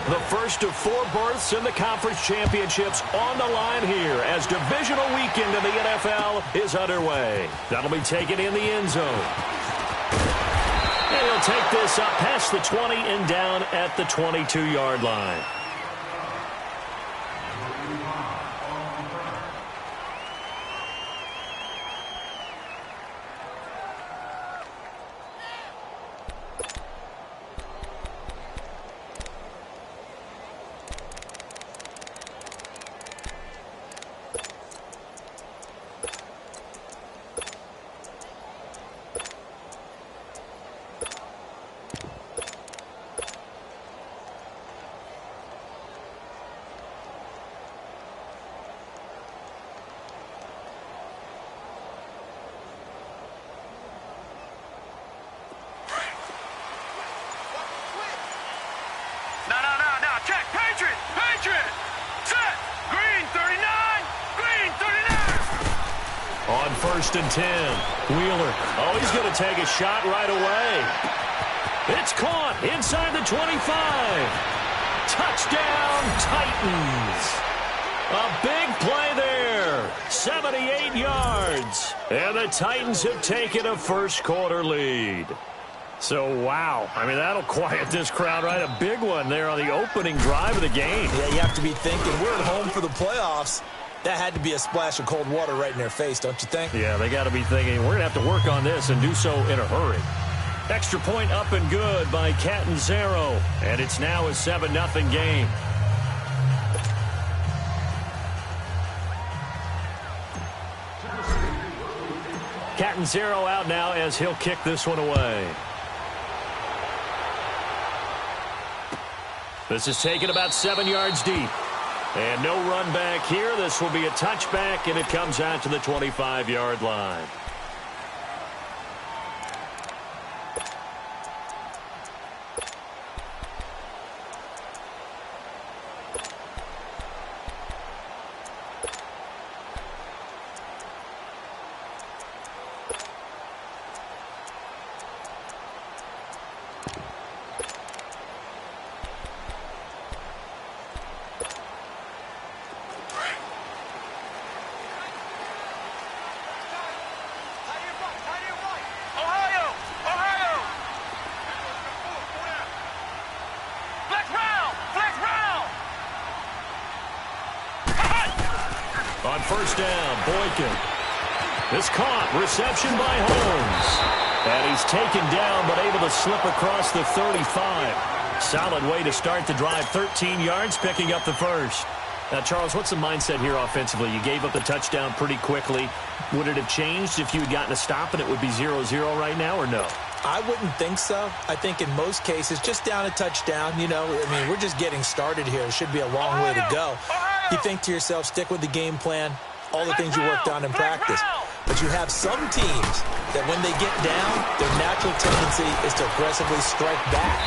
The first of 4 berths in the conference championships on the line here as divisional weekend in the NFL is underway. That'll be taken in the end zone. And he'll take this up past the 20 and down at the 22-yard line. On 1st and 10, Wheeler. Oh, he's going to take a shot right away. It's caught inside the 25. Touchdown, Titans. A big play there. 78 yards. And the Titans have taken a first-quarter lead. So, wow. I mean, that'll quiet this crowd, right? A big one there on the opening drive of the game. Yeah, you have to be thinking, we're at home for the playoffs. That had to be a splash of cold water right in their face, don't you think? Yeah, they got to be thinking, we're going to have to work on this and do so in a hurry. Extra point up and good by Catanzaro. And it's now a 7-0 game. Catanzaro out now as he'll kick this one away. This is taken about 7 yards deep. And no run back here. This will be a touchback, and it comes out to the 25-yard line. On 1st down, Boykin. It's caught. Reception by Holmes. And he's taken down but able to slip across the 35. Solid way to start the drive. 13 yards, picking up the first. Now, Charles, what's the mindset here offensively? You gave up the touchdown pretty quickly. Would it have changed if you had gotten a stop and it would be 0-0 right now, or no? I wouldn't think so. I think in most cases, just down a touchdown, you know, I mean, we're just getting started here. It should be a long way to go. You think to yourself, stick with the game plan, all the things you worked on in practice. But you have some teams that when they get down, their natural tendency is to aggressively strike back.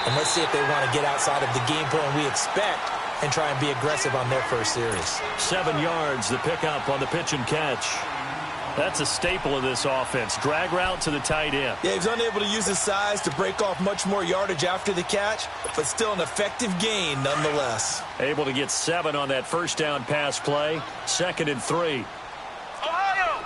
And let's see if they want to get outside of the game plan we expect and try and be aggressive on their first series. 7 yards, the pickup on the pitch and catch. That's a staple of this offense. Drag route to the tight end. Yeah, he's unable to use his size to break off much more yardage after the catch, but still an effective gain nonetheless. Able to get 7 on that first down pass play. 2nd and 3. Ohio!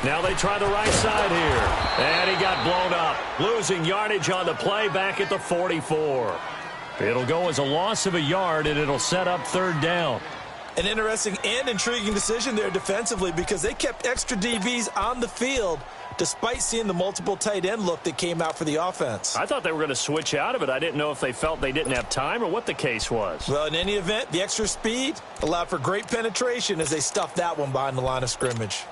Now they try the right side here. And he got blown up. Losing yardage on the play back at the 44. It'll go as a loss of a yard, and it'll set up 3rd down. An interesting and intriguing decision there defensively because they kept extra DBs on the field despite seeing the multiple tight end look that came out for the offense. I thought they were going to switch out of it. I didn't know if they felt they didn't have time or what the case was. Well, in any event, the extra speed allowed for great penetration as they stuffed that one behind the line of scrimmage.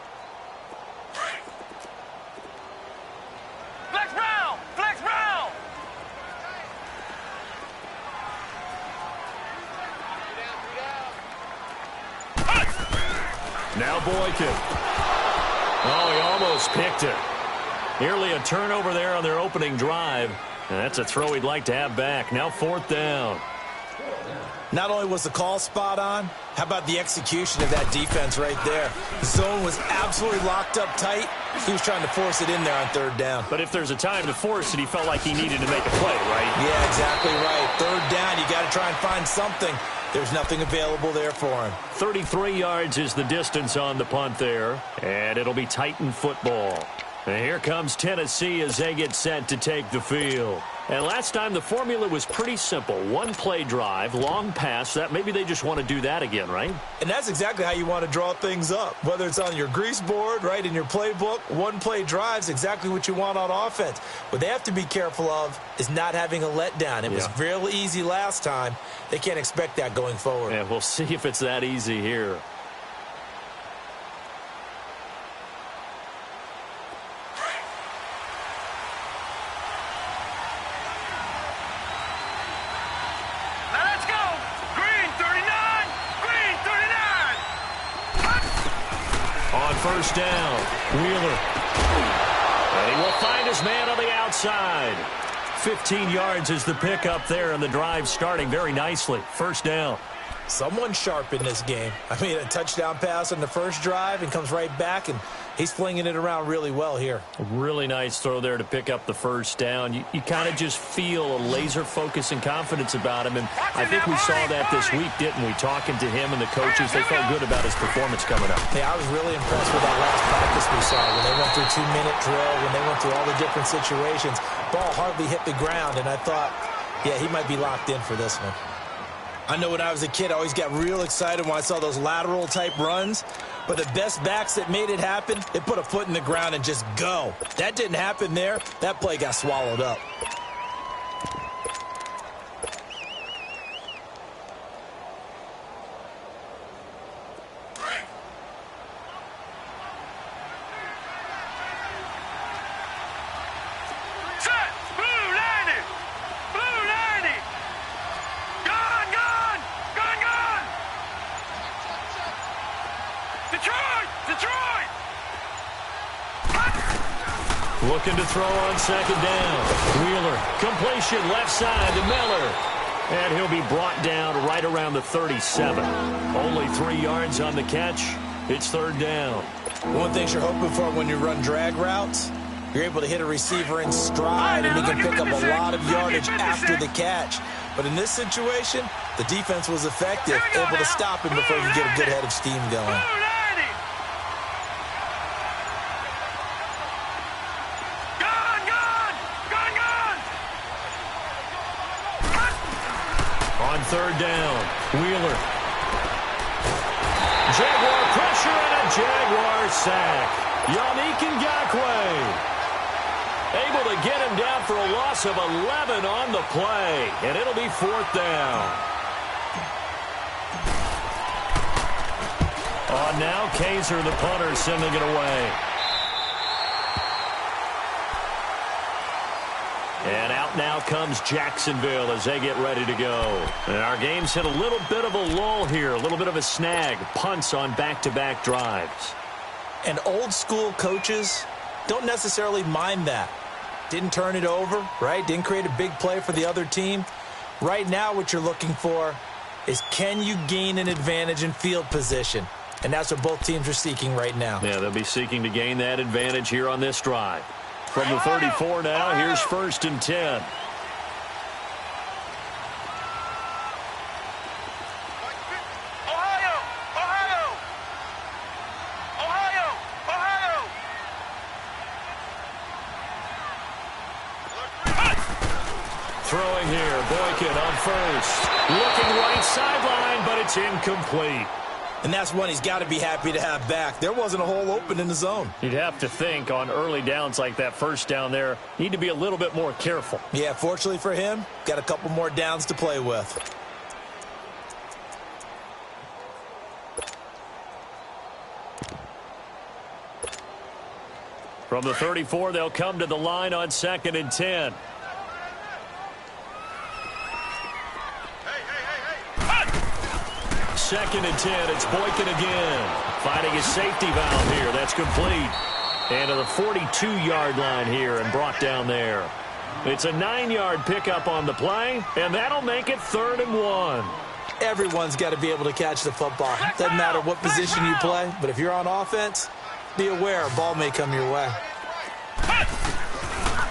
Flex round! Flex round! Now Boykin. Oh, he almost picked it. Nearly a turnover there on their opening drive. And that's a throw he'd like to have back. Now 4th down. Not only was the call spot on, how about the execution of that defense right there? The zone was absolutely locked up tight. He was trying to force it in there on third down. But if there's a time to force it, he felt like he needed to make a play, right? Yeah, exactly right. Third down, you got to try and find something. There's nothing available there for him. 33 yards is the distance on the punt there, and it'll be Titan football. And here comes Tennessee as they get set to take the field. And last time the formula was pretty simple. One play drive, long pass. That maybe they just want to do that again, right? And that's exactly how you want to draw things up. Whether it's on your grease board, right, in your playbook, one play drive's exactly what you want on offense. What they have to be careful of is not having a letdown. It was real easy last time. They can't expect that going forward. And we'll see if it's that easy here. First down, Wheeler. And he will find his man on the outside. 15 yards is the pickup there, and the drive starting very nicely. First down. Someone sharp in this game. I mean, a touchdown pass on the first drive and comes right back, and he's flinging it around really well here. A really nice throw there to pick up the first down. You kind of just feel a laser focus and confidence about him, and I think we saw that this week, didn't we? Talking to him and the coaches, they felt good about his performance coming up. Yeah, I was really impressed with that last practice we saw when they went through 2-minute drill, when they went through all the different situations. Ball hardly hit the ground, and I thought, yeah, he might be locked in for this one. I know when I was a kid, I always got real excited when I saw those lateral-type runs. But the best backs that made it happen, they put a foot in the ground and just go. That didn't happen there. That play got swallowed up. Looking to throw on second down. Wheeler, completion left side to Miller. And he'll be brought down right around the 37. Only 3 yards on the catch. It's third down. One thing you're hoping for when you run drag routes, you're able to hit a receiver in stride and he can pick up a lot of yardage after the catch. But in this situation, the defense was effective, able to stop him before you get a good head of steam going. Third down, Wheeler. Jaguar pressure and a Jaguar sack. Yannick Ngakoue able to get him down for a loss of 11 on the play, and it'll be fourth down. Now Kaiser, the punter, sending it away. And out now comes Jacksonville as they get ready to go. And our game's hit a little bit of a lull here, a little bit of a snag. Punts on back-to-back drives. And old-school coaches don't necessarily mind that. Didn't turn it over, right? Didn't create a big play for the other team. Right now what you're looking for is can you gain an advantage in field position? And that's what both teams are seeking right now. Yeah, they'll be seeking to gain that advantage here on this drive. From the 34 now, here's first and 10. Throwing here, Boykin on first. Looking right sideline, but it's incomplete. And that's one he's got to be happy to have back. There wasn't a hole open in the zone. You'd have to think on early downs like that first down there, need to be a little bit more careful. Yeah, fortunately for him, got a couple more downs to play with. From the 34, they'll come to the line on second and 10. Second and 10, it's Boykin again. Finding his safety valve here. That's complete. And to the 42-yard line here and brought down there. It's a 9-yard pickup on the play, and that'll make it 3rd and 1. Everyone's got to be able to catch the football. Doesn't matter what position you play, but if you're on offense, be aware a ball may come your way.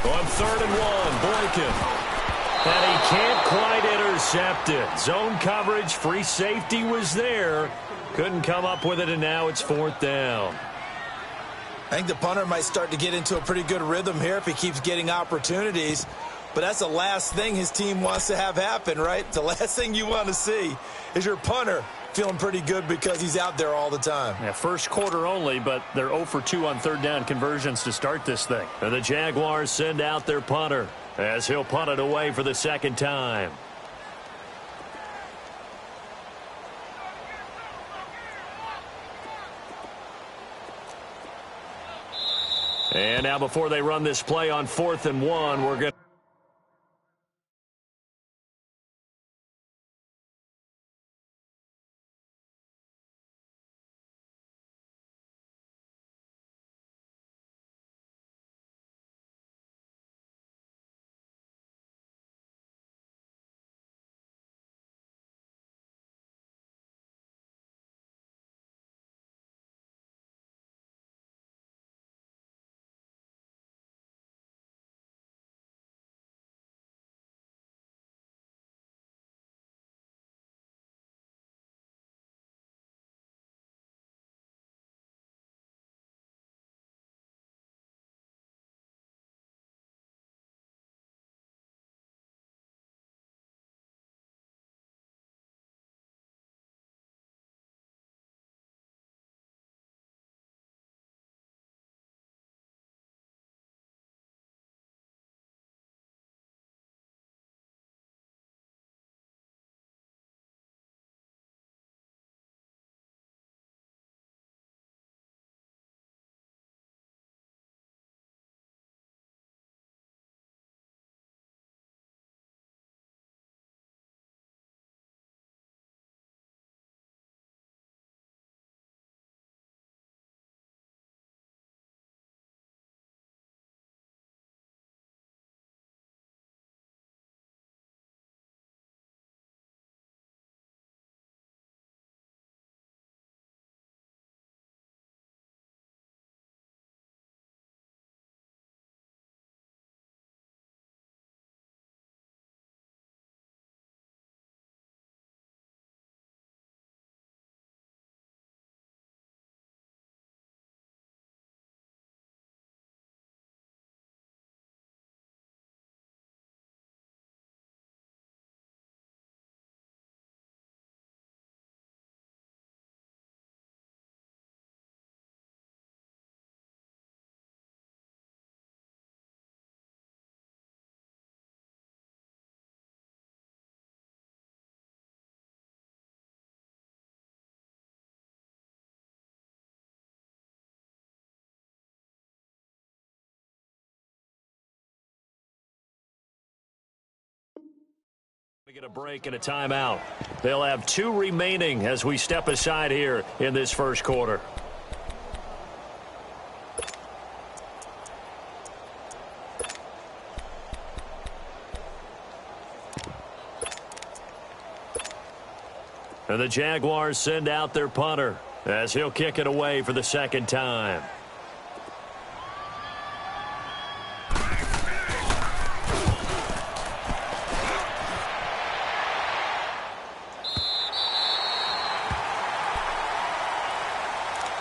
On 3rd and 1, Boykin. And he can't quite intercept it. Zone coverage, free safety was there. Couldn't come up with it, and now it's 4th down. I think the punter might start to get into a pretty good rhythm here if he keeps getting opportunities. But that's the last thing his team wants to have happen, right? The last thing you want to see is your punter feeling pretty good because he's out there all the time. Yeah, first quarter only, but they're 0 for 2 on 3rd down conversions to start this thing. And the Jaguars send out their punter as he'll punt it away for the 2nd time. And now before they run this play on 4th and 1, we're going to get a break and a timeout. They'll have 2 remaining as we step aside here in this first quarter. And the Jaguars send out their punter as he'll kick it away for the 2nd time.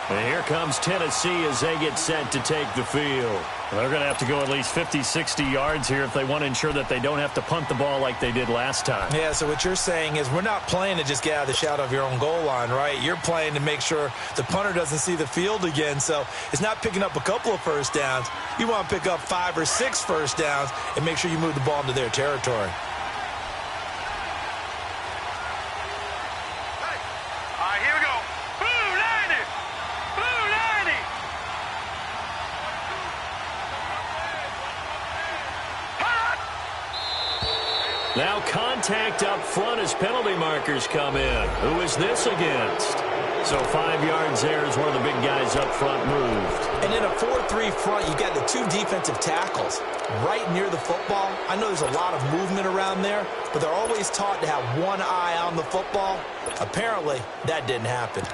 And here comes Tennessee as they get set to take the field. They're going to have to go at least 50, 60 yards here if they want to ensure that they don't have to punt the ball like they did last time. Yeah, so what you're saying is we're not playing to just get out of the shadow of your own goal line, right? You're playing to make sure the punter doesn't see the field again. So it's not picking up a couple of first downs. You want to pick up 5 or 6 first downs and make sure you move the ball into their territory. Now contact up front as penalty markers come in. Who is this against? So 5 yards there as one of the big guys up front moved. And in a 4-3 front, you got the 2 defensive tackles right near the football. I know there's a lot of movement around there, but they're always taught to have one eye on the football. Apparently, that didn't happen.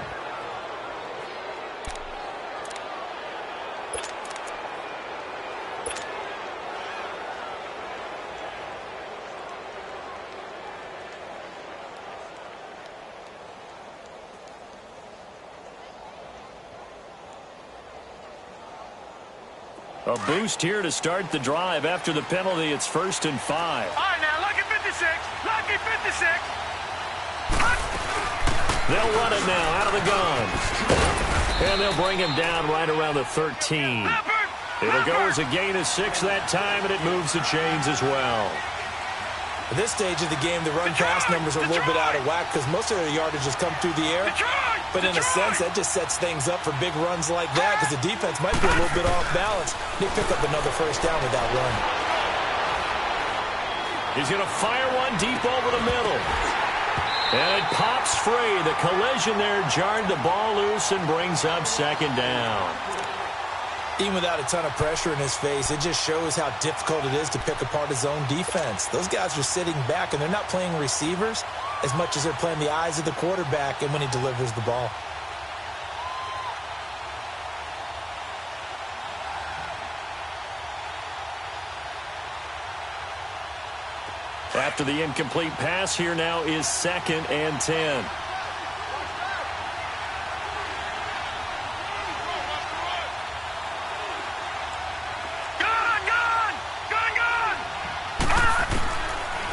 A boost here to start the drive. After the penalty, it's 1st and 5. All right, now, lucky 56. Lucky 56. They'll run it now out of the gun. And they'll bring him down right around the 13. It'll go as a gain of 6 that time, and it moves the chains as well. At this stage of the game, the run-pass numbers are a little bit out of whack because most of their yardage has come through the air. But in a sense, that just sets things up for big runs like that because the defense might be a little bit off balance. They pick up another 1st down with that run. He's going to fire one deep over the middle. And it pops free. The collision there jarred the ball loose and brings up 2nd down. Even without a ton of pressure in his face, it just shows how difficult it is to pick apart his own defense. Those guys are sitting back, and they're not playing receivers as much as they're playing the eyes of the quarterback and when he delivers the ball. After the incomplete pass, here now is 2nd and 10.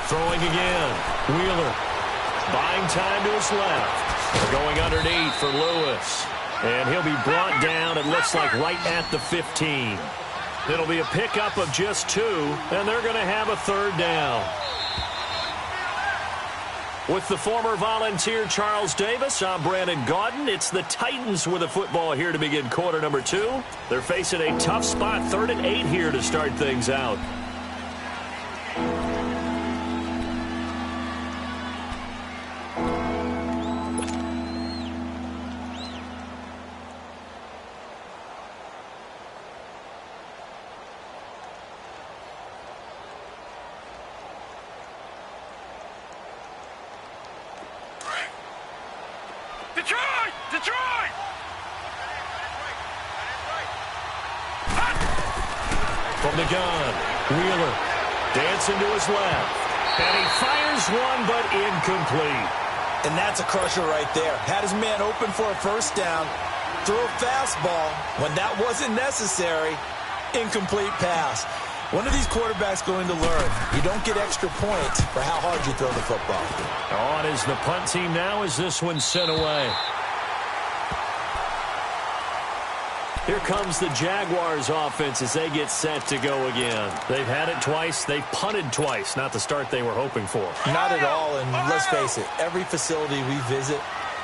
Throwing again. Wheeler. Buying time to his left. Going underneath for Lewis. And he'll be brought down, it looks like, right at the 15. It'll be a pickup of just 2, and they're going to have a 3rd down. With the former Volunteer Charles Davis, I'm Brandon Gaudin. It's the Titans with the football here to begin quarter number 2. They're facing a tough spot, 3rd and 8 here to start things out. Detroit! From the gun, Wheeler dancing to his left. And he fires one, but incomplete. And that's a crusher right there. Had his man open for a 1st down, threw a fastball. When that wasn't necessary, incomplete pass. One of these quarterbacks going to learn, you don't get extra points for how hard you throw the football. On is the punt team now as this one's sent away. Here comes the Jaguars offense as they get set to go again. They've had it twice. They've punted twice. Not the start they were hoping for. Not at all, and let's face it, every facility we visit,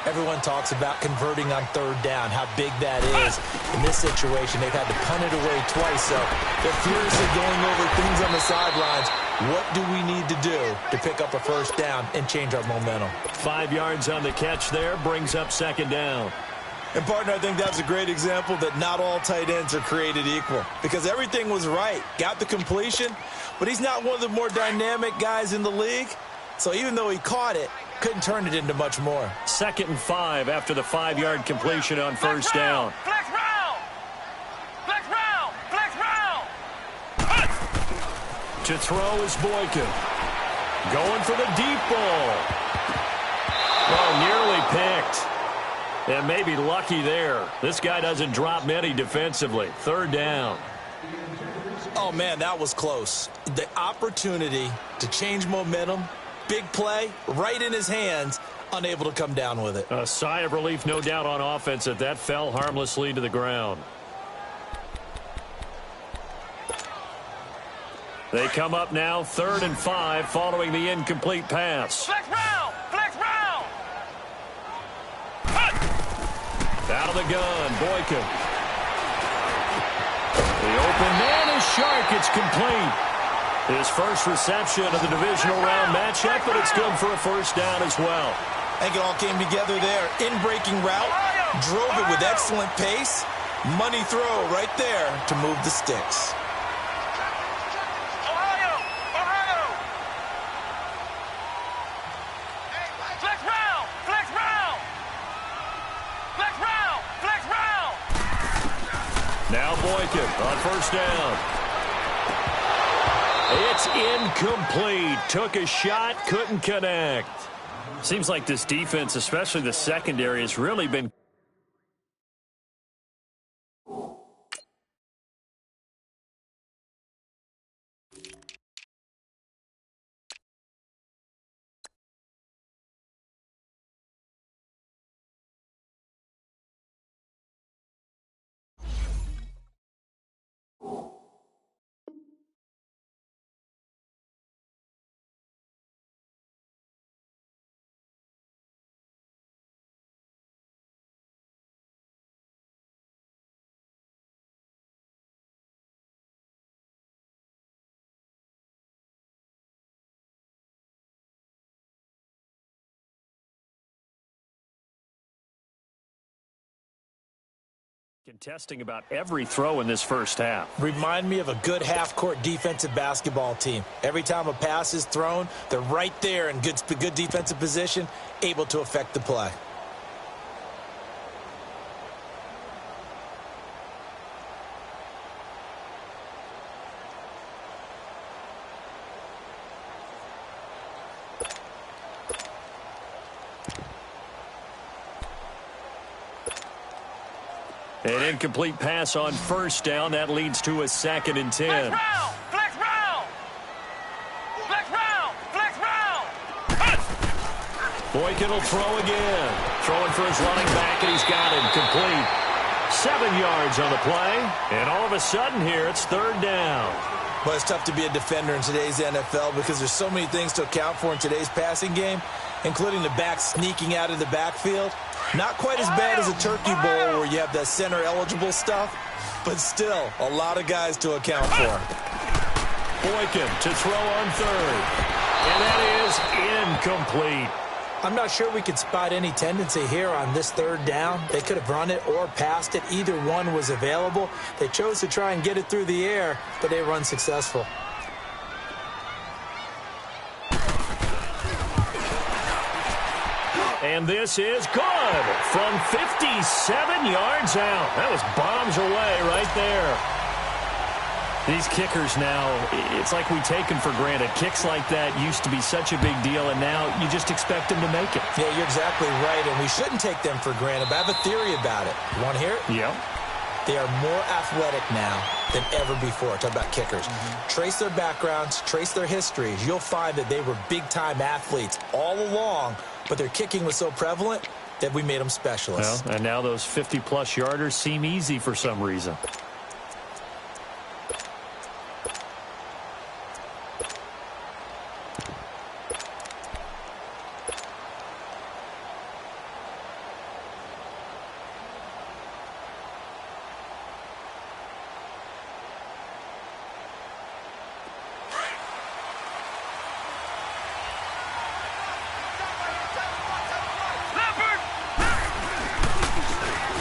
everyone talks about converting on 3rd down, how big that is. In this situation, they've had to punt it away twice, so they're furiously going over things on the sidelines. What do we need to do to pick up a 1st down and change our momentum? 5 yards on the catch there, brings up 2nd down. And, partner, I think that's a great example that not all tight ends are created equal because everything was right. Got the completion, but he's not one of the more dynamic guys in the league. So even though he caught it, couldn't turn it into much more. 2nd and 5 after the 5-yard completion on 1st down. Flex round! Flex round! Flex round! To throw is Boykin. Going for the deep ball. Oh, nearly picked. And maybe lucky there. This guy doesn't drop many defensively. 3rd down. Oh, man, that was close. The opportunity to change momentum, big play, right in his hands, unable to come down with it. A sigh of relief, no doubt, on offense that that fell harmlessly to the ground. They come up now, 3rd and 5, following the incomplete pass. Flex round! Flex round! Out of the gun, Boykin. The open man is sharp. It's complete. His first reception of the divisional round matchup, but it's good for a 1st down as well. I think it all came together there. In-breaking route, Drove it with excellent pace. Money throw right there to move the sticks. Ohio! Ohio! Flex round! Flex round! Flex round! Flex round! Now Boykin on first down. It's incomplete. Took a shot, couldn't connect. Seems like this defense, especially the secondary, has really been contesting about every throw in this first half. Remind me of a good half-court defensive basketball team. Every time a pass is thrown, they're right there in good defensive position, able to affect the play. An incomplete pass on first down. That leads to a 2nd and 10. Flex round! Flex round! Flex round! Flex round! Boykin will throw again. Throwing for his running back, and he's got it complete. 7 yards on the play. And all of a sudden here, it's 3rd down. Well, it's tough to be a defender in today's NFL because there's so many things to account for in today's passing game, including the back sneaking out of the backfield. Not quite as bad as a turkey bowl where you have that center-eligible stuff, but still a lot of guys to account for. Boykin to throw on 3rd. And that is incomplete. I'm not sure we could spot any tendency here on this 3rd down. They could have run it or passed it. Either one was available. They chose to try and get it through the air, but they were unsuccessful. And this is good from 57 yards out. That was bombs away right there. These kickers now, it's like we take them for granted. Kicks like that used to be such a big deal, and now you just expect them to make it. Yeah, you're exactly right, and we shouldn't take them for granted, but I have a theory about it. You want to hear it? Yeah. They are more athletic now than ever before. Talk about kickers. Trace their backgrounds, trace their histories. You'll find that they were big-time athletes all along, but their kicking was so prevalent that we made them specialists. Well, and now those 50-plus yarders seem easy for some reason.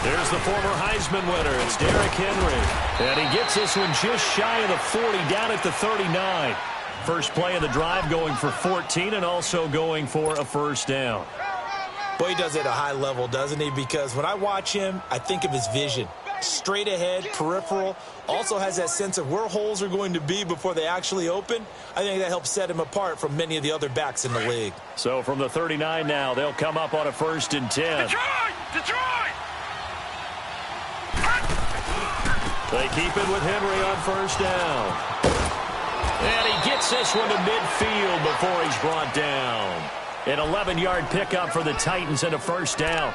There's the former Heisman winner. It's Derrick Henry. And he gets this one just shy of the 40, down at the 39. First play of the drive going for 14 and also going for a first down. Boy, he does it at a high level, doesn't he? Because when I watch him, I think of his vision. Straight ahead, peripheral. Also has that sense of where holes are going to be before they actually open. I think that helps set him apart from many of the other backs in the league. So from the 39 now, they'll come up on a 1st and 10. Detroit! Detroit! They keep it with Henry on first down. And he gets this one to midfield before he's brought down. An 11-yard pickup for the Titans and a first down.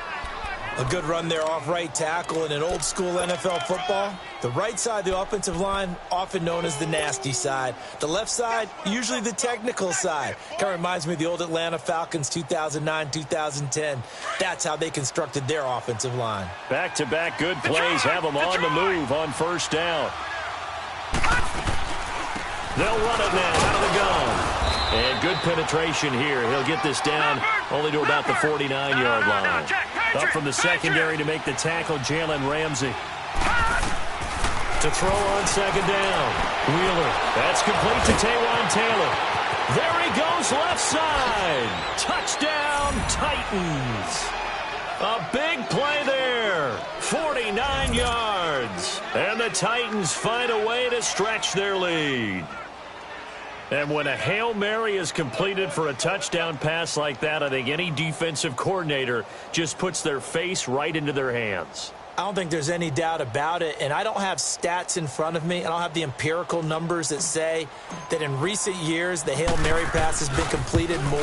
A good run there off right tackle in an old-school NFL football. The right side of the offensive line, often known as the nasty side. The left side, usually the technical side. Kind of reminds me of the old Atlanta Falcons 2009-2010. That's how they constructed their offensive line. Back-to-back good plays have them on the move on first down. They'll run it now out of the gun. And good penetration here. He'll get this down only to about the 49-yard line. Up from the secondary to make the tackle, Jalen Ramsey. To throw on second down. Wheeler. That's complete to Taywan Taylor. There he goes left side. Touchdown, Titans. A big play there. 49 yards. And the Titans find a way to stretch their lead. And when a Hail Mary is completed for a touchdown pass like that, I think any defensive coordinator just puts their face right into their hands. I don't think there's any doubt about it, and I don't have stats in front of me. I don't have the empirical numbers that say that in recent years the Hail Mary pass has been completed more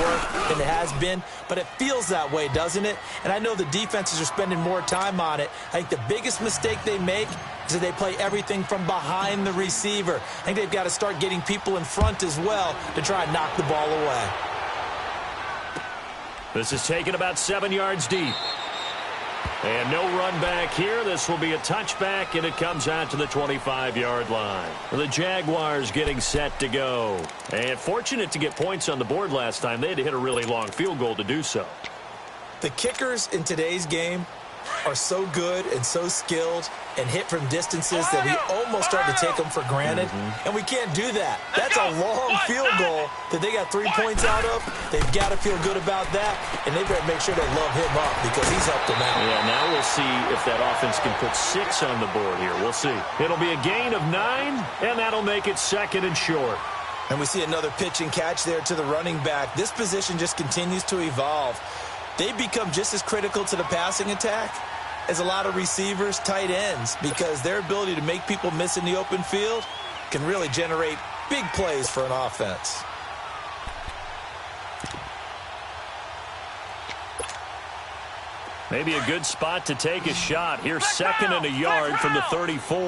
than it has been, but it feels that way, doesn't it? And I know the defenses are spending more time on it. I think the biggest mistake they make is that they play everything from behind the receiver. I think they've got to start getting people in front as well to try and knock the ball away. This is taken about 7 yards deep. And no run back here. This will be a touchback, and it comes out to the 25-yard line. The Jaguars getting set to go. And fortunate to get points on the board last time. They had to hit a really long field goal to do so. The kickers in today's game are so good and so skilled and hit from distances that we almost start to take them for granted. And we can't do that. That's a long field goal that they got 3 points out of. They've got to feel good about that, and they've got to make sure they love him up because he's helped them out. Yeah, now we'll see if that offense can put 6 on the board here. We'll see. It'll be a gain of 9, and that'll make it second and short. And we see another pitch and catch there to the running back. This position just continues to evolve. They become just as critical to the passing attack as a lot of receivers, tight ends, because their ability to make people miss in the open field can really generate big plays for an offense. Maybe a good spot to take a shot. Here's second and a yard from the 34.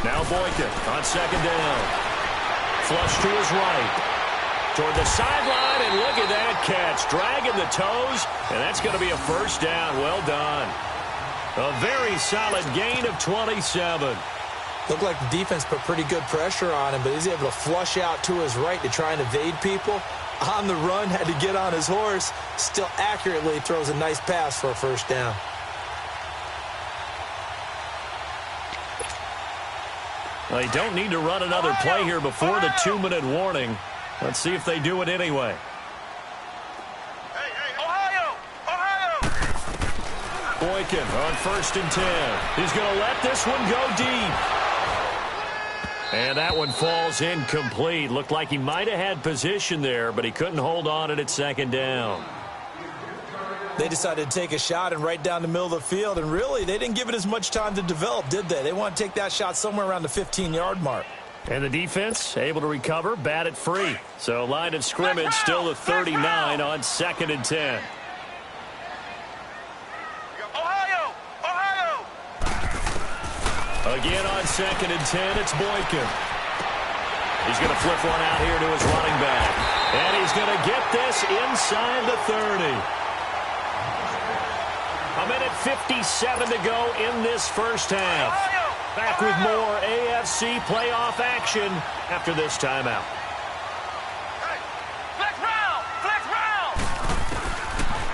Now Boykin on second down. Flush to his right. Toward the sideline, and look at that catch. Dragging the toes, and that's going to be a first down. Well done. A very solid gain of 27. Looked like the defense put pretty good pressure on him, but he's able to flush out to his right to try and evade people. On the run, had to get on his horse. Still accurately throws a nice pass for a first down. Well, they don't need to run another play here before the 2-minute warning. Let's see if they do it anyway. Boykin on 1st and 10. He's going to let this one go deep. And that one falls incomplete. Looked like he might have had position there, but he couldn't hold on at second down. They decided to take a shot and right down the middle of the field, and really, they didn't give it as much time to develop, did they? They want to take that shot somewhere around the 15-yard mark. And the defense able to recover, bat it free. So line of scrimmage still the 39 on 2nd and 10. Again on 2nd and 10, it's Boykin. He's going to flip one out here to his running back. And he's going to get this inside the 30. A minute 57 to go in this first half. Back with more AFC playoff action after this timeout.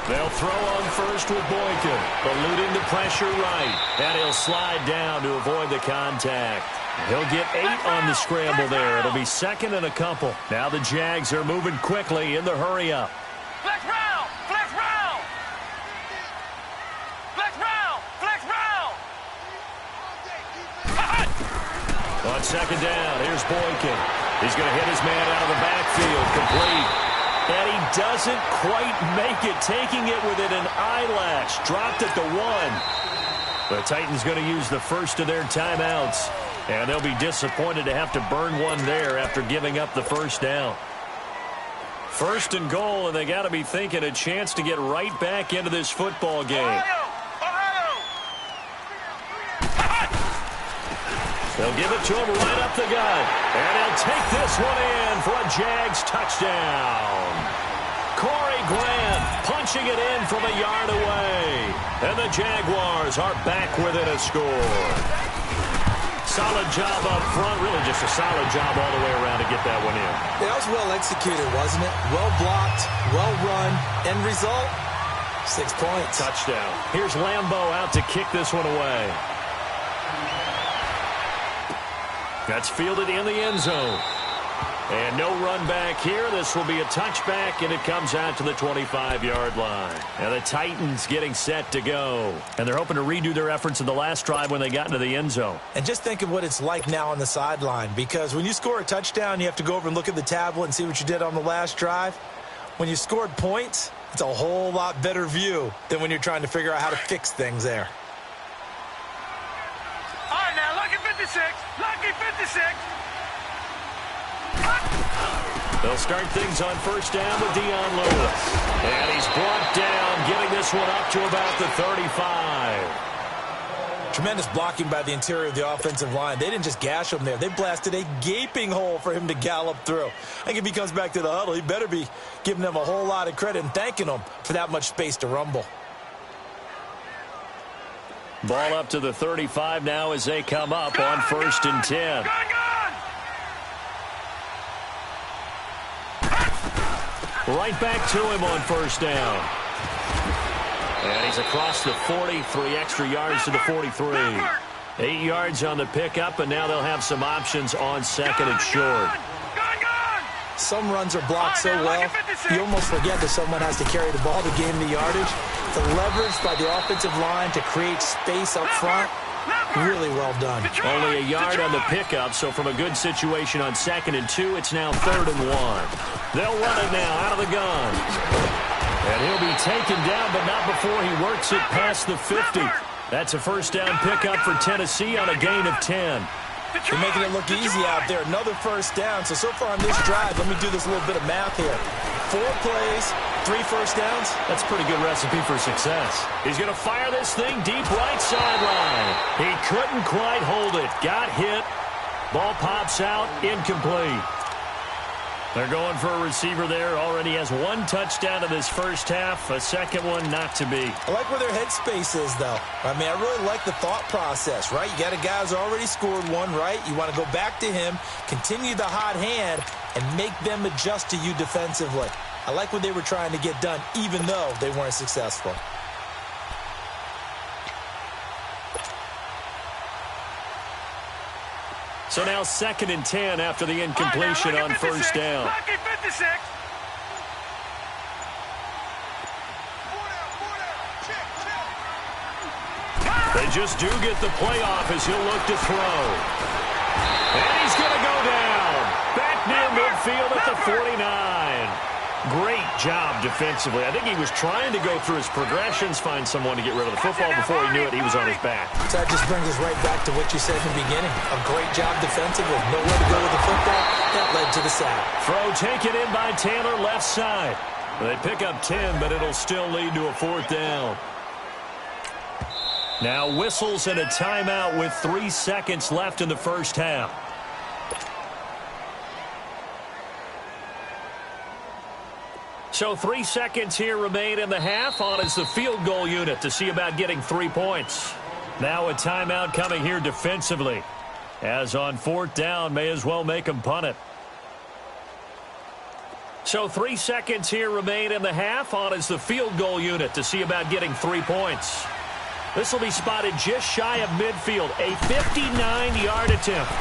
They'll throw on first with Boykin, eluding the pressure right. And he'll slide down to avoid the contact. He'll get 8 on the scramble there. It'll be second and a couple. Now the Jags are moving quickly in the hurry-up. On second down, here's Boykin. He's going to hit his man out of the backfield, complete. And he doesn't quite make it, taking it within an eyelash. Dropped at the 1. The Titans going to use the first of their timeouts. And they'll be disappointed to have to burn one there after giving up the first down. First and goal, and they got to be thinking a chance to get right back into this football game. They'll give it to him right up the gut. And he'll take this one in for a Jags touchdown. Corey Grant punching it in from a yard away. And the Jaguars are back within a score. Solid job up front, really just a solid job all the way around to get that one in. That was well executed, wasn't it? Well blocked, well run. End result, 6 points. Touchdown. Here's Lambeau out to kick this one away. That's fielded in the end zone. And no run back here. This will be a touchback, and it comes out to the 25-yard line. And the Titans getting set to go. And they're hoping to redo their efforts in the last drive when they got into the end zone. And just think of what it's like now on the sideline, because when you score a touchdown, you have to go over and look at the tablet and see what you did on the last drive. When you scored points, it's a whole lot better view than when you're trying to figure out how to fix things there. All right, now, lucky 56. Lucky 56. They'll start things on first down with Dion Lewis. And he's brought down, getting this one up to about the 35. Tremendous blocking by the interior of the offensive line. They didn't just gash him there. They blasted a gaping hole for him to gallop through. I think if he comes back to the huddle, he better be giving them a whole lot of credit and thanking them for that much space to rumble. Ball up to the 35 now as they come up on first and 10. Right back to him on first down. And he's across the 40, 3 extra yards to the 43. 8 yards on the pickup, and now they'll have some options on second and short. Some runs are blocked so well, you almost forget that someone has to carry the ball to gain the yardage. The leverage by the offensive line to create space up front, really well done. Only a yard on the pickup, so from a good situation on second and 2, it's now 3rd and 1. They'll run it now out of the gun. And he'll be taken down, but not before he works it past the 50. That's a first down pickup for Tennessee on a gain of 10. They're making it look easy out there. Another first down. So far on this drive, let me do this little bit of math here. 4 plays, 3 first downs. That's a pretty good recipe for success. He's going to fire this thing deep right sideline. He couldn't quite hold it. Got hit. Ball pops out. Incomplete. They're going for a receiver there. Already has 1 touchdown in this first half. A second one not to be. I like where their headspace is, though. I mean, I really like the thought process, right? You got a guy who's already scored 1, right? You want to go back to him, continue the hot hand, and make them adjust to you defensively. I like what they were trying to get done, even though they weren't successful. So now 2nd and 10 after the incompletion on first down. Lucky 56. They just do get the playoff as he'll look to throw. And he's going to go down. Back near midfield at the 49. Great job defensively. I think he was trying to go through his progressions, find someone to get rid of the football. Before he knew it, he was on his back. So that just brings us right back to what you said in the beginning. A great job defensively. Nowhere to go with the football. That led to the sack. Throw taken in by Taylor, left side. They pick up 10, but it'll still lead to a 4th down. Now whistles and a timeout with 3 seconds left in the first half. So 3 seconds here remain in the half. On is the field goal unit to see about getting 3 points. Now a timeout coming here defensively. As on 4th down, may as well make them punt it. So 3 seconds here remain in the half. On is the field goal unit to see about getting 3 points. This will be spotted just shy of midfield. A 59-yard attempt.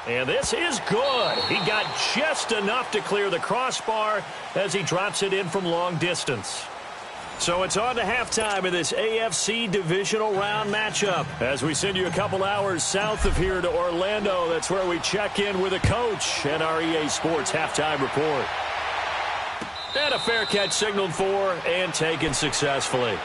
And this is good. He got just enough to clear the crossbar as he drops it in from long distance. So it's on to halftime of this AFC divisional round matchup. As we send you a couple hours south of here to Orlando, that's where we check in with a coach and our EA Sports halftime report. And a fair catch signaled for and taken successfully.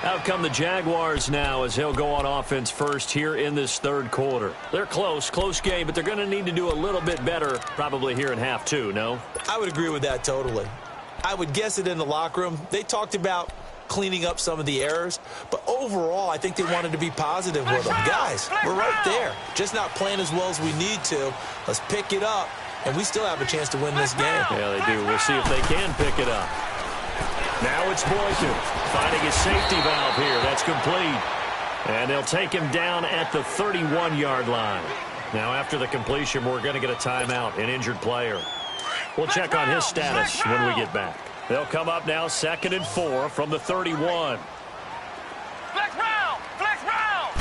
Out come the Jaguars now as he'll go on offense first here in this 3rd quarter. They're close game, but they're going to need to do a little bit better probably here in half 2, no? I would agree with that totally. I would guess it in the locker room. They talked about cleaning up some of the errors, but overall I think they wanted to be positive with them. Guys, we're right there. Just not playing as well as we need to. Let's pick it up, and we still have a chance to win this game. Yeah, they do. We'll see if they can pick it up. Now it's Boykin finding his safety valve here. That's complete. And they'll take him down at the 31-yard line. Now, after the completion, we're going to get a timeout, an injured player. We'll check on his status when we get back. They'll come up now 2nd and 4 from the 31. Flex round! Flex round!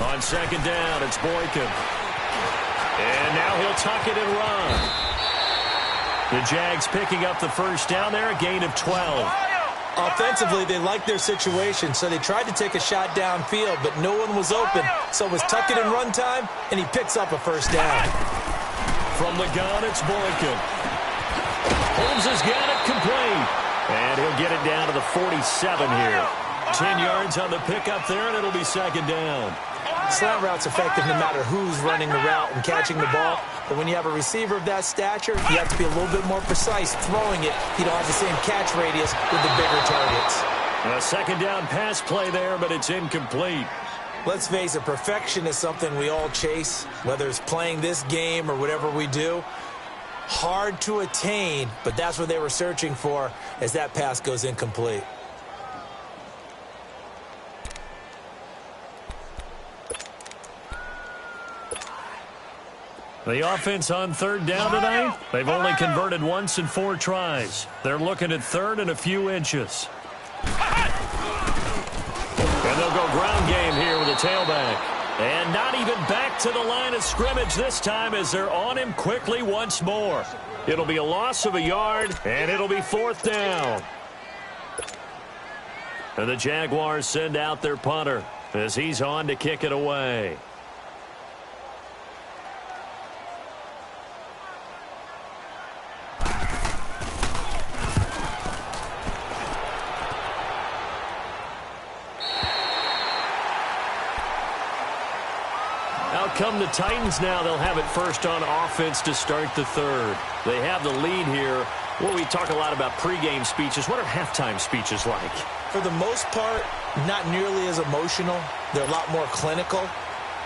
On 2nd down, it's Boykin. And now he'll tuck it and run. The Jags picking up the first down there, a gain of 12. Offensively, they liked their situation, so they tried to take a shot downfield, but no one was open. So it was tuck it and run time, and he picks up a first down. From the gun, it's Boykin. Holmes has got it complete. And he'll get it down to the 47 here. 10 yards on the pickup there, and it'll be 2nd down. Slant route's effective no matter who's running the route and catching the ball. But when you have a receiver of that stature, you have to be a little bit more precise throwing it. You don't have the same catch radius with the bigger targets. A 2nd down pass play there, but it's incomplete. Let's face it, perfection is something we all chase, whether it's playing this game or whatever we do. Hard to attain, but that's what they were searching for as that pass goes incomplete. The offense on 3rd down tonight, they've only converted once in 4 tries. They're looking at 3rd and a few inches. And they'll go ground game here with a tailback. And not even back to the line of scrimmage this time as they're on him quickly once more. It'll be a loss of a yard, and it'll be 4th down. And the Jaguars send out their punter as he's on to kick it away. Out come the Titans now. They'll have it first on offense to start the 3rd. They have the lead here. Well, we talk a lot about pregame speeches. What are halftime speeches like? For the most part, not nearly as emotional. They're a lot more clinical.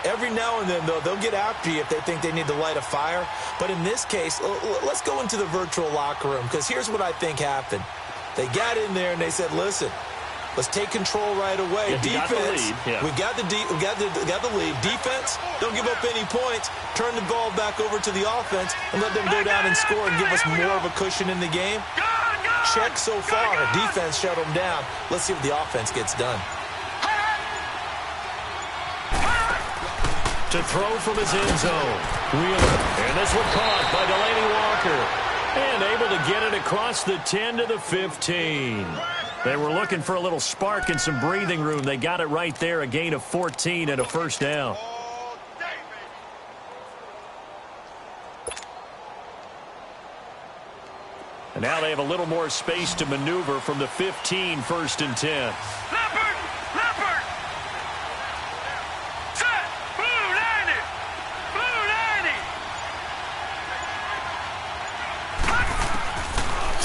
Every now and then, though, they'll get after you if they think they need to light a fire. But in this case, let's go into the virtual locker room, because here's what I think happened. They got in there and they said, listen, let's take control right away. Yeah, Defense, we got the lead. Defense, don't give up any points. Turn the ball back over to the offense and let them go down and score and give us more of a cushion in the game. Check so far. Defense shut them down. Let's see what the offense gets done. To throw from his end zone. Wheeler. And this one caught by Delaney Walker. And able to get it across the 10 to the 15. They were looking for a little spark and some breathing room. They got it right there, a gain of 14 and a first down. And now they have a little more space to maneuver from the 15, 1st and 10. Leopard! Leopard! Set! Blue 90! Blue 90!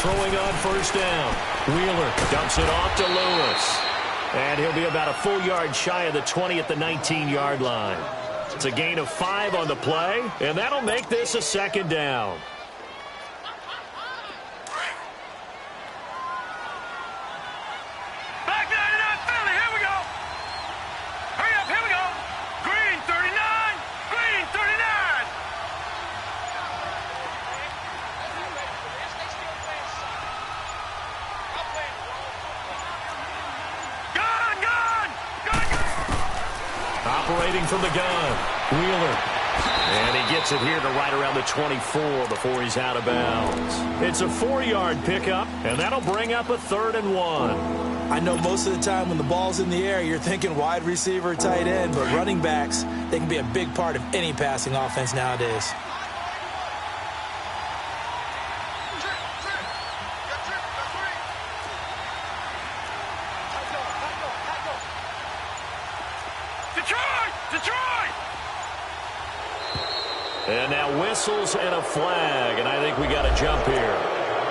Throwing on first down. Wheeler dumps it off to Lewis. And he'll be about a full yard shy of the 20 at the 19-yard line. It's a gain of 5 on the play, and that'll make this a 2nd down. Back 99 Philly, here we go! Hurry up, here we go! Green 39! Green 39! Operating from the gun, Wheeler. And he gets it here to right around the 24 before he's out of bounds. It's a 4-yard pickup, and that'll bring up a 3rd and 1. I know most of the time when the ball's in the air, you're thinking wide receiver, tight end, but running backs, they can be a big part of any passing offense nowadays. And now whistles and a flag, and I think we got a jump here.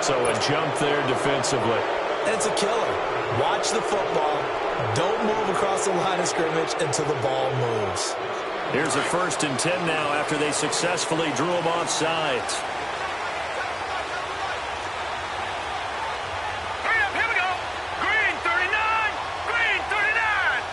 So a jump there defensively. And it's a killer. Watch the football. Don't move across the line of scrimmage until the ball moves. Here's a 1st and 10 now after they successfully drew him off sides. Hurry up, here we go! Green 39! Green 39!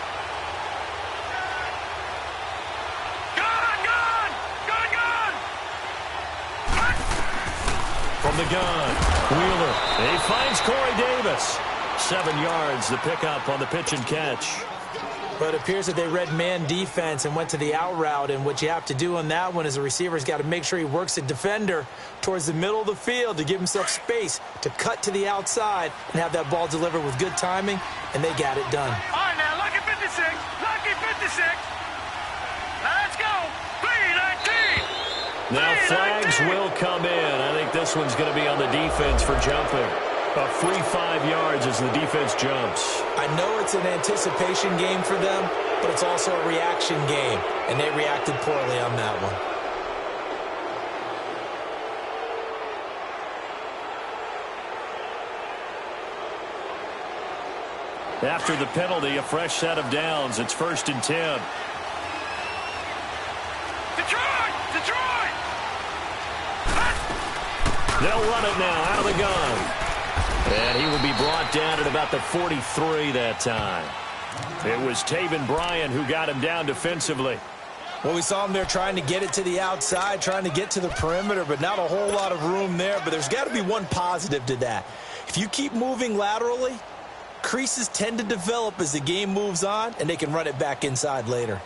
from the gun. Wheeler. He finds Corey Davis. 7 yards, the pickup on the pitch and catch. But it appears that they read man defense and went to the out route, and what you have to do on that one is a receiver's got to make sure he works the defender towards the middle of the field to give himself space to cut to the outside and have that ball delivered with good timing, and they got it done. All right, now, lucky 56. Lucky 56. Now, let's go. 3-19. Now flags will come in. I think this one's going to be on the defense for jumping. A free 5 yards as the defense jumps. I know it's an anticipation game for them, but it's also a reaction game, and they reacted poorly on that one. After the penalty, a fresh set of downs. It's 1st and 10. Detroit! Detroit! They'll run it now out of the gun. And he will be brought down at about the 43 that time. It was Taven Bryan who got him down defensively. Well, we saw him there trying to get it to the outside, trying to get to the perimeter, but not a whole lot of room there. But there's got to be one positive to that. If you keep moving laterally, creases tend to develop as the game moves on, and they can run it back inside later.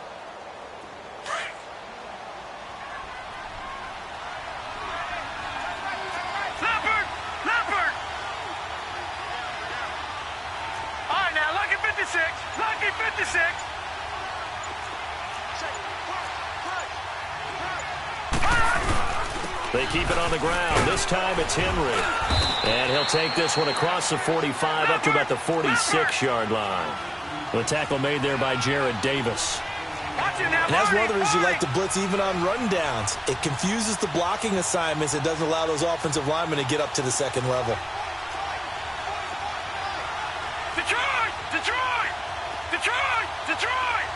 Lucky 56. They keep it on the ground. This time it's Henry. And he'll take this one across the 45 up to about the 46-yard line. The tackle made there by Jared Davis. And that's one of the reasons you like to blitz even on rundowns. It confuses the blocking assignments. It doesn't allow those offensive linemen to get up to the second level. Detroit! Detroit! Detroit! Detroit!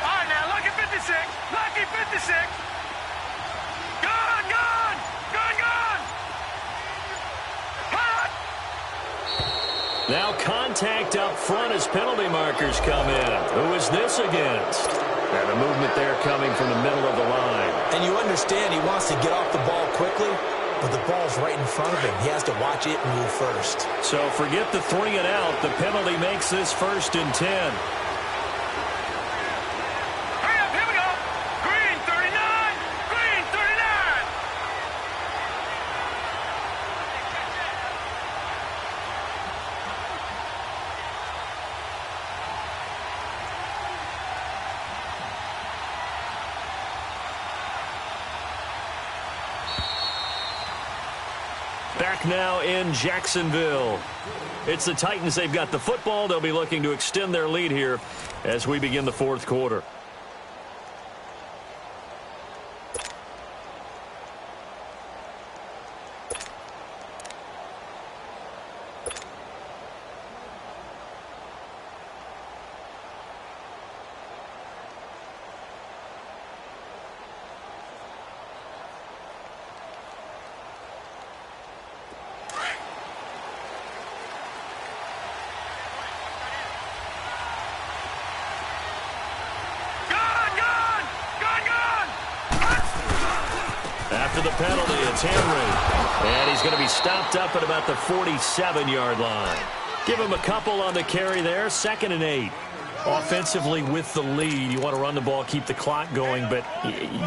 All right, now, lucky 56. Lucky 56. Gun, gun! Gun, gun! Hot! Now contact up front as penalty markers come in. Who is this against? And a movement there coming from the middle of the line. And you understand he wants to get off the ball quickly, but the ball's right in front of him. He has to watch it and move first. So forget the 3 and out. The penalty makes this 1st and 10. Hurry up, here we go. Green 39. Green 39. Back now in Jacksonville. It's the Titans. They've got the football. They'll be looking to extend their lead here as we begin the 4th quarter. After the penalty, it's Henry. And he's going to be stopped up at about the 47-yard line. Give him a couple on the carry there. 2nd and 8. Offensively with the lead, you want to run the ball, keep the clock going, but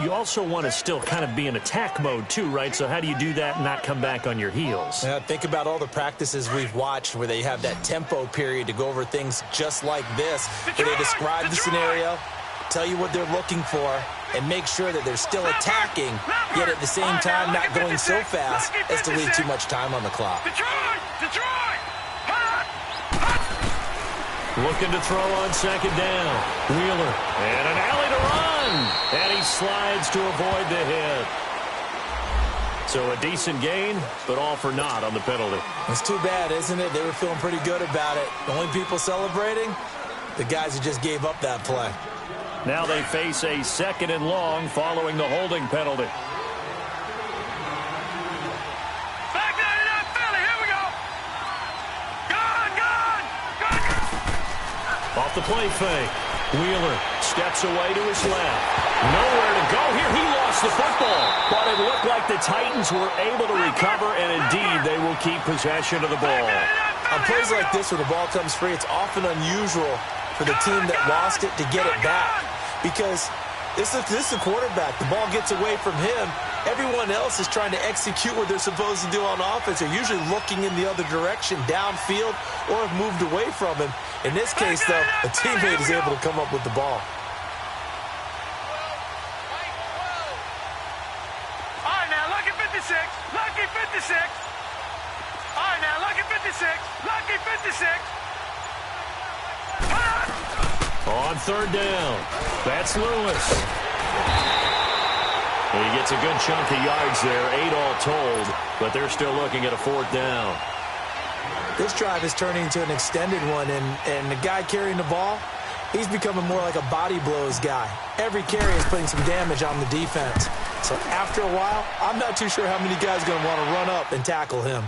you also want to still kind of be in attack mode too, right? So how do you do that and not come back on your heels? Yeah, think about all the practices we've watched where they have that tempo period to go over things just like this, where they describe the scenario, tell you what they're looking for, and make sure that they're still attacking, yet at the same time not going so fast as to leave too much time on the clock. Detroit! Detroit! Hot! Looking to throw on 2nd down. Wheeler. And an alley to run. And he slides to avoid the hit. So a decent gain, but all for naught on the penalty. It's too bad, isn't it? They were feeling pretty good about it. The only people celebrating, the guys who just gave up that play. Now they face a 2nd and long following the holding penalty. Back down in that Philly. Here we go. Gun, gun, gun, gun. Off the play fake. Wheeler steps away to his left. Nowhere to go here. He lost the football. But it looked like the Titans were able to recover, and indeed they will keep possession of the ball. On plays like this where the ball comes free, it's often unusual for the team that lost it to get it back. Because this is the quarterback. The ball gets away from him. Everyone else is trying to execute what they're supposed to do on offense. They're usually looking in the other direction, downfield, or have moved away from him. In this case, though, a teammate is able to come up with the ball. All right, now, lucky 56. Lucky 56. All right, now, lucky 56. Lucky 56. On third down, that's Lewis. He gets a good chunk of yards there, 8 all told, but they're still looking at a fourth down. This drive is turning into an extended one, and the guy carrying the ball, he's becoming more like a body blows guy. Every carry is putting some damage on the defense. So after a while, I'm not too sure how many guys are going to want to run up and tackle him.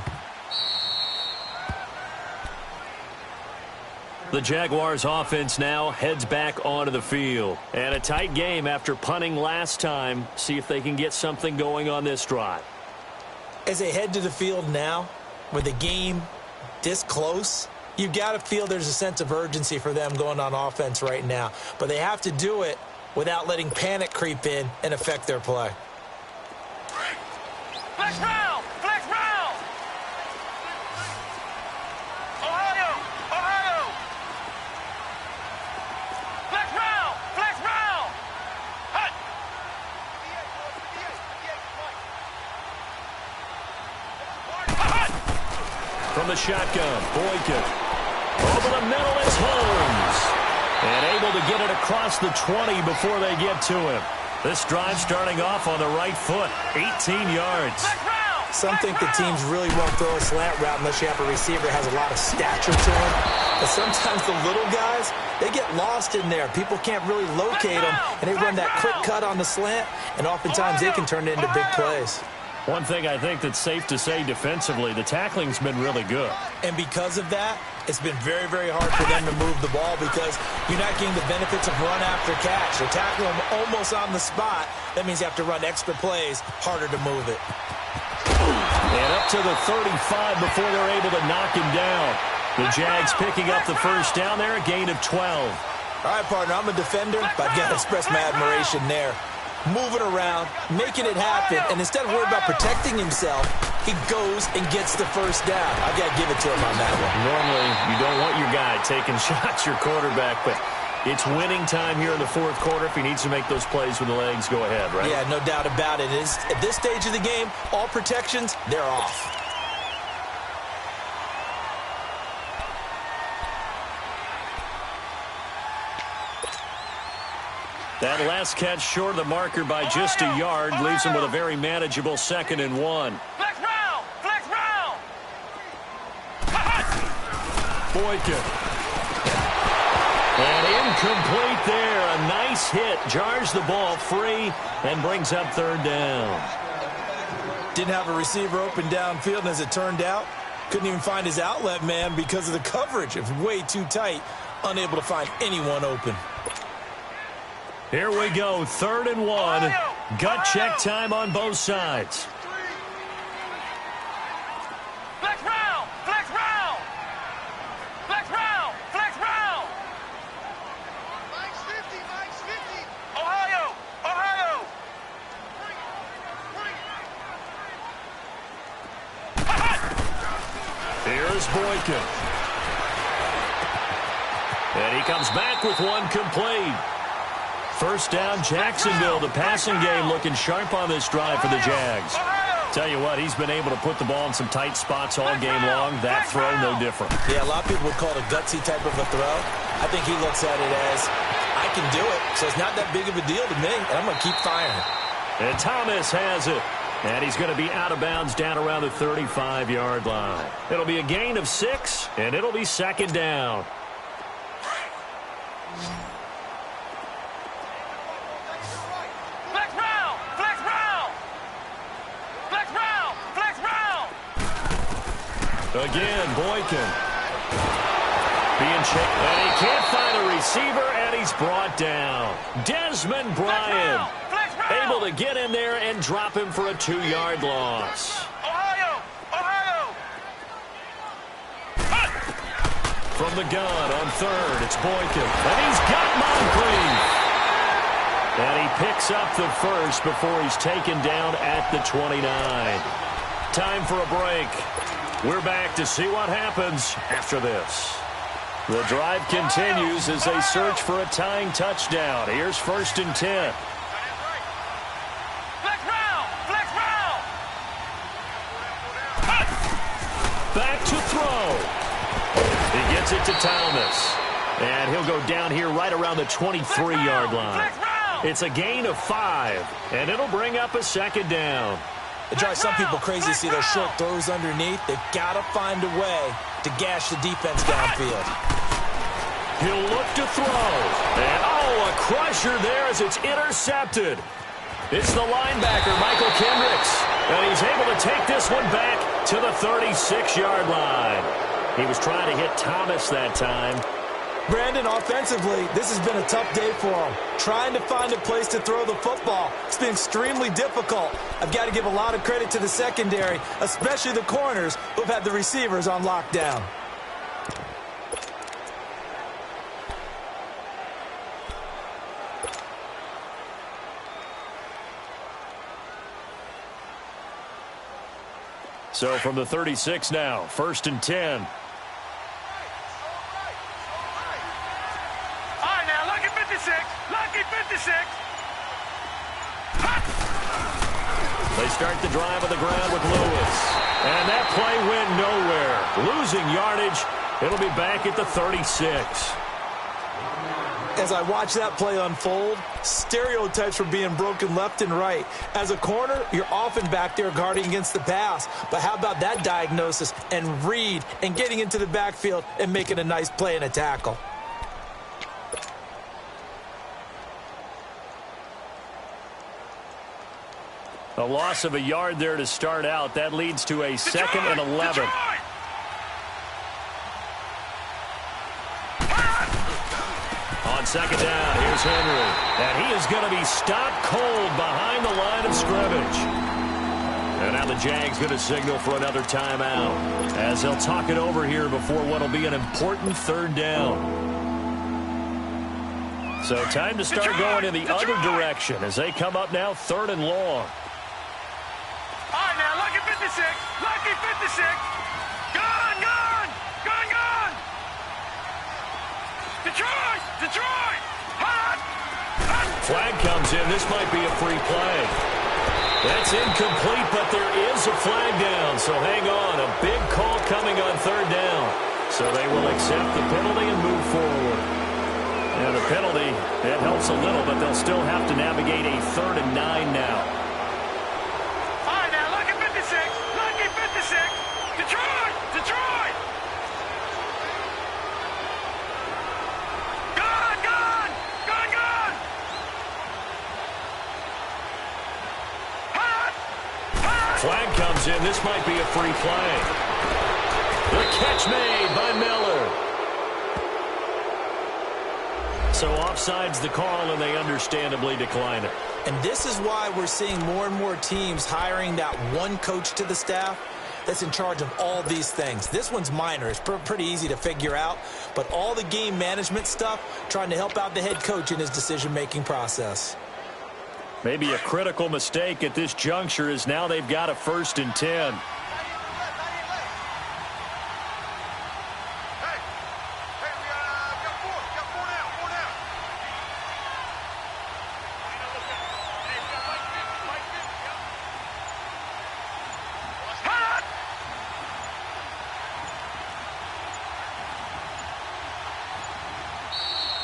The Jaguars offense now heads back onto the field. And a tight game after punting last time. See if they can get something going on this drive. As they head to the field now, with the game this close, you've got to feel there's a sense of urgency for them going on offense right now. But they have to do it without letting panic creep in and affect their play. Flex round! Flex round! Ohio! Ohio! Flex round! Flex round! Hut! From the shotgun, Boykin. Over the middle is Holmes. And able to get it across the 20 before they get to him. This drive starting off on the right foot, 18 yards. Some think the teams really won't throw a slant route unless you have a receiver that has a lot of stature to him. But sometimes the little guys, they get lost in there. People can't really locate them, and they run that quick cut on the slant, and oftentimes they can turn it into big plays. One thing I think that's safe to say defensively, the tackling's been really good. And because of that, it's been very, very hard for them to move the ball because you're not getting the benefits of run after catch. They're tackling them almost on the spot. That means you have to run extra plays, harder to move it. And up to the 35 before they're able to knock him down. The Jags picking up the first down there, a gain of 12. All right, partner, I'm a defender, but I've got to express my admiration there. Moving around, making it happen, and instead of worrying about protecting himself, he goes and gets the first down. I've got to give it to him on that one. Normally, you don't want your guy taking shots, your quarterback, but it's winning time here in the fourth quarter. If he needs to make those plays with the legs, go ahead, right? Yeah, no doubt about it. At this stage of the game, all protections, they're off. That last catch short of the marker by just a yard leaves him with a very manageable 2nd and 1. Flex round! Flex round! Boykin. And incomplete there. A nice hit. Jars the ball free and brings up 3rd down. Didn't have a receiver open downfield, and as it turned out, couldn't even find his outlet man because of the coverage. It was way too tight. Unable to find anyone open. Here we go, 3rd and 1. Gut check time on both sides. Flex round! Flex round! Flex round! Flex round! Mike's 50! Mike's 50! Ohio! Ohio! Here's Boykin. And he comes back with one complete. First down, Jacksonville. The passing game looking sharp on this drive for the Jags. Tell you what, he's been able to put the ball in some tight spots all game long. That throw, no different. Yeah, a lot of people would call it a gutsy type of a throw. I think he looks at it as, I can do it, so it's not that big of a deal to me, and I'm going to keep firing. And Thomas has it. And he's going to be out of bounds down around the 35-yard line. It'll be a gain of 6, and it'll be 2nd down. Again, Boykin. Being checked, and he can't find a receiver, and he's brought down. Desmond Bryant able to get in there and drop him for a 2-yard loss. Ohio! From the gun on third, it's Boykin, and he's got Moncrief. And he picks up the first before he's taken down at the 29. Time for a break. We're back to see what happens after this. The drive continues as they search for a tying touchdown. Here's 1st and 10. Flex round! Back to throw. He gets it to Thomas. And he'll go down here right around the 23-yard line. It's a gain of 5, and it'll bring up a 2nd down. It drives some people crazy to see those short throws underneath. They've got to find a way to gash the defense downfield. He'll look to throw. And, a crusher there as it's intercepted. It's the linebacker, Michael Kendricks. And he's able to take this one back to the 36-yard line. He was trying to hit Thomas that time. Brandon, offensively, this has been a tough day for him. Trying to find a place to throw the football. It's been extremely difficult. I've got to give a lot of credit to the secondary, especially the corners who've had the receivers on lockdown. So from the 36 now, 1st and 10. They start the drive on the ground with Lewis. And that play went nowhere. Losing yardage. It'll be back at the 36. As I watch that play unfold, stereotypes were being broken left and right. As a corner, you're often back there guarding against the pass. But how about that diagnosis and read and getting into the backfield and making a nice play and a tackle? A loss of a yard there to start out. That leads to a 2nd and 11. On 2nd down, here's Henry. And he is going to be stopped cold behind the line of scrimmage. And now the Jags going to signal for another timeout as they'll talk it over here before what will be an important 3rd down. So time to start going in the other direction as they come up now 3rd and long. All right, now, lucky 56. Lucky 56. Gone. Detroit. Hot. Flag comes in. This might be a free play. That's incomplete, but there is a flag down. So hang on. A big call coming on 3rd down. So they will accept the penalty and move forward. And the penalty, it helps a little, but they'll still have to navigate a 3rd and 9 now. Detroit! Gone! Hot! Flag comes in. This might be a free play. The catch made by Miller. So offside's the call, and they understandably decline it. And this is why we're seeing more and more teams hiring that one coach to the staff that's in charge of all these things. This one's minor. It's pretty easy to figure out. But all the game management stuff, trying to help out the head coach in his decision-making process. Maybe a critical mistake at this juncture is now they've got a 1st and 10.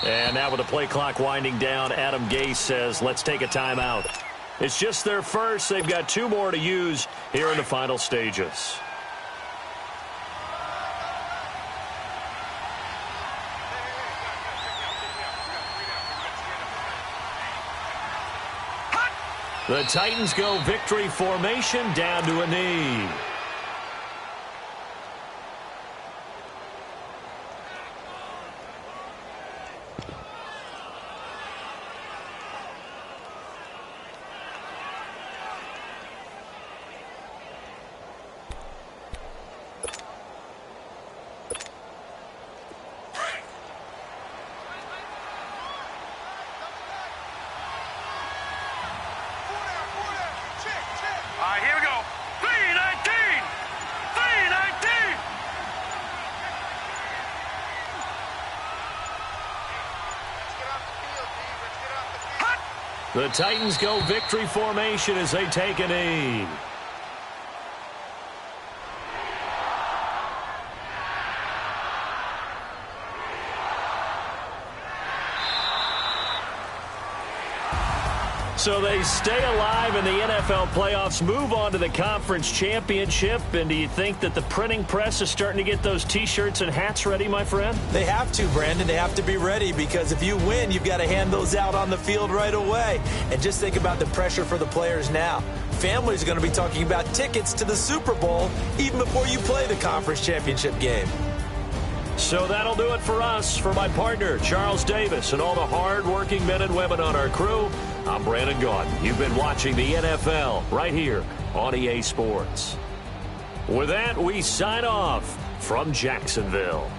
And now with the play clock winding down, Adam Gase says, let's take a timeout. It's just their first. They've got 2 more to use here in the final stages. The Titans go victory formation down to a knee. All right, here we go. 319! 319! The Titans go victory formation as they take a knee. So they stay alive in the NFL playoffs, move on to the conference championship. And do you think that the printing press is starting to get those T-shirts and hats ready, my friend? They have to, Brandon. They have to be ready because if you win, you've got to hand those out on the field right away. And just think about the pressure for the players now. Families are going to be talking about tickets to the Super Bowl even before you play the conference championship game. So that'll do it for us. For my partner, Charles Davis, and all the hard-working men and women on our crew, I'm Brandon Gaudin. You've been watching the NFL right here on EA Sports. With that, we sign off from Jacksonville.